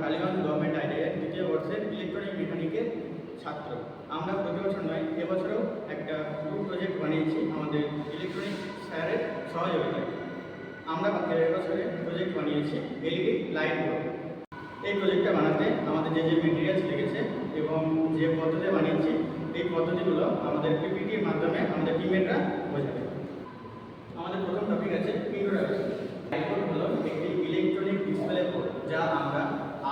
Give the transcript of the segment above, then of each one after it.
Kaliganj government আইডিআইয়ের দ্বিতীয় বর্ষের electronic মেকানিকের ছাত্র। আমরা প্রতি বছর নয়, এবছরেও একটা গ্রুপ প্রজেক্ট বানিয়েছি আমাদের ইলেকট্রনিক স্যারের সহযোগিতায়। আমরা এবছরে প্রজেক্ট বানিয়েছি এলইডি লাইট বোর্ড। এই প্রজেক্টটা বানাতে আমাদের যে মেটেরিয়ালস লেগেছে এবং যে পদ্ধতি বানিয়েছি, এই পদ্ধতিগুলো আমাদের পিপিটির মাধ্যমে আমাদের টিমেটরা বোঝাবে। আমাদের প্রথম টপিক আছে ইন্ট্রোডাকশন। লাইট বোর্ড হলো একটি ইলেকট্রনিক ডিসপ্লে বোর্ড, যা আমরা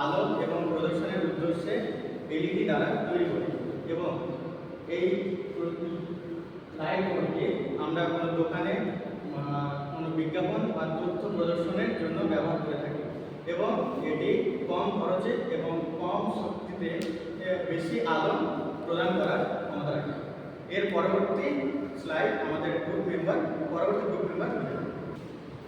আলো এবং প্রদর্শনের উদ্দেশ্যে এলইডি দ্বারা তৈরি করি এবং এই লাইট বোর্ডটি আমরা কোনো দোকানে কোনো বিজ্ঞাপন বা তথ্য প্রদর্শনের জন্য ব্যবহার করে থাকি এবং এটি কম খরচে এবং কম শক্তিতে বেশি আলো প্রদান করার ক্ষমতা রাখে। এর পরবর্তী স্লাইড আমাদের পরবর্তী group member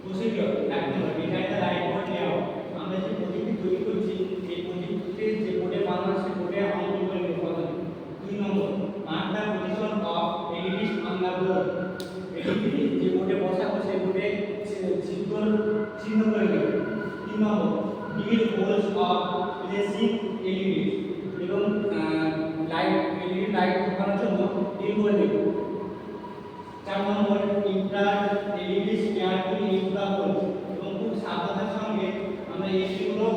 procedure. 1 number, design the light board layout. আমরা যে প্রজেক্টটি তৈরি করছি, এই প্রজেক্টে যে বোর্ডে বানানো সে বোর্ডে অঙ্কন করে নেব প্রথমে। 2 নম্বর, mark the position of LEDs on the board. LED যে বোর্ডে বসাবো সেই বোর্ডে চিহ্ন করে নেব। 3 নম্বর, drill holes of placing LED এবং এলইডি লাইট ঢোকানোর জন্য ডিল করে নেব। 4 নম্বর, insert LED carefully into the hole এবং খুব সাবধানের সঙ্গে আমরা এগুলো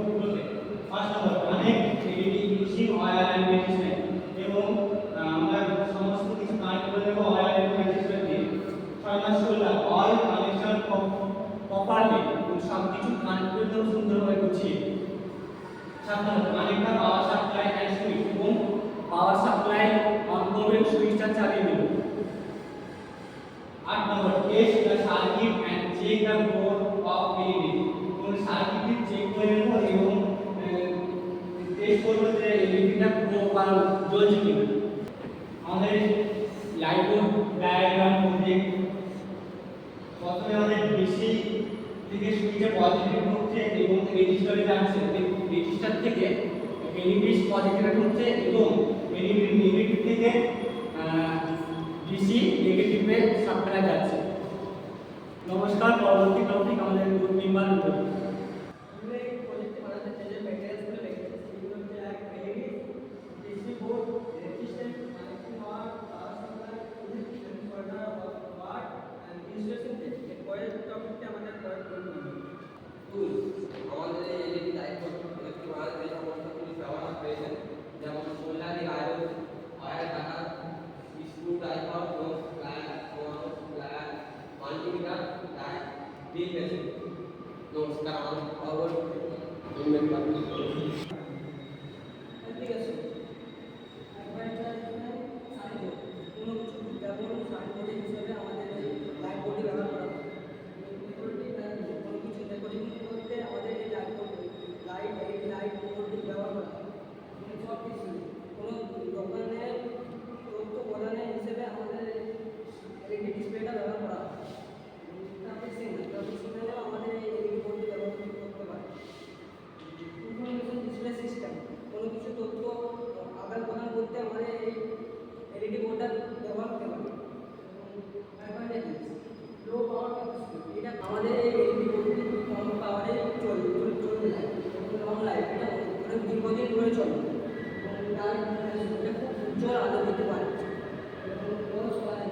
ঢুকিয়ে। 5 নম্বর, connect LED using wire and magistrate এবং আমরা সমস্ত কিছু কানেক্ট করে দেবো ওয়্যার অ্যান্ড ম্যাজিস্ট্রেট দিয়ে। 6 নম্বর, অল কানেকশন প্রপারলি, সব কিছু কানেক্ট করে দেবো সুন্দরভাবে গুছিয়ে। 7 নম্বর, connect the power supply and switch এবং পাওয়ার সাপ্লাই অন করবেন, সুইচটা চালিয়ে দেব। 8 নম্বর, test the circuit and check the board of LED. কোন সার্কিটটি চেক করে নেব এবং টেস্ট করব যে এলইডিটা প্রপার জ্বলছে কিনা। আমাদের লাইট বোর্ড ডায়াগ্রাম প্রজেক্ট প্রথমে আমাদের ডিসি থেকে সুইচে পজিটিভ ঢুকছে এবং রেজিস্টারে যাচ্ছে। রেজিস্টার থেকে এলইডি পজিটিভে ঢুকছে এবং এলইডি নেগেটিভ থেকে ডিসি নেগেটিভে সাপ্লাই যাচ্ছে। নমস্কার, পরবর্তী টপিক আমাদের গ্রুপ মেম্বার আমরা এই প্রজেক্টে বানাতে যে ম্যাটেরিয়ালসগুলো লেগেছে সেগুলো হচ্ছে এক LED, DC board, resistance, connecting wire, power supply, transformer, wire and installation test. এর পরের টপিকটা আমাদের পরের গ্রুপ টুলস। আমাদের এই এলইডি লাইট বোর্ড প্রজেক্টটি বানাতে যে সমস্ত টুলস ব্যবহার হয়েছে, যেমন soldering iron, wire cutter, screwdriver, nose plug, multimeter, light, drill machine. নমস্কার, আমাদের পরবর্তী মেম্বার ঠিক আছে। একবার এটা সাইনবোর্ড, কোনো কিছু বিজ্ঞাপন সাইনবোর্ড হিসেবে আমাদের এই লাইট বোর্ডটি ব্যবহার করা হয়। কোনো কিছু রেকর্ডিং করতে আমাদের এই লাইট বোর্ডটি ব্যবহার করা হয়। সব কিছু কোনো দোকানের তথ্য প্রদানের হিসেবে আমাদের এলইডি ডিসপ্লেটা ব্যবহার করা হয়। ট্রাফিক সিগন্যালেও আমাদের এই এলইডি বোর্ডটি ব্যবহার করতে পারে। ইনফরমেশন ডিসপ্লে সিস্টেম, কোনো কিছু তথ্য আদান প্রদান করতে আমাদের এই এলইডি বোর্ডটা ব্যবহার করতে পারে। অ্যাডভান্টেজেস, লো পাওয়ার ক্যাপাসিটি, এটা আমাদের এই এলইডি বোর্ডটি কম পাওয়ারে চলবে না, লং লাইফ, এটা অনেক দীর্ঘদিন ধরে চলে এবং তার এটা খুব উজ্জ্বল আলো দিতে পারে।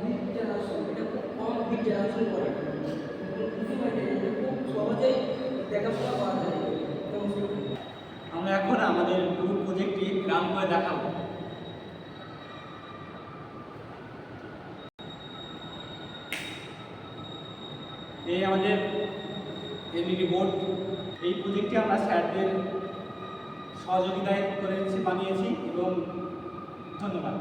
হিট জেনারেশন, এটা খুব কম হিট জেনারেশন করে এবং কিছু ম্যাটেরিয়াল খুব সহজেই দেখাশোনা করা যায়। আমরা এখন আমাদের গ্রুপ প্রজেক্টটি রান করে দেখাবো। এই আমাদের এলইডি বোর্ড। এই প্রজেক্টটি আমরা স্যারদের সহযোগিতায় বানিয়েছি এবং ধন্যবাদ।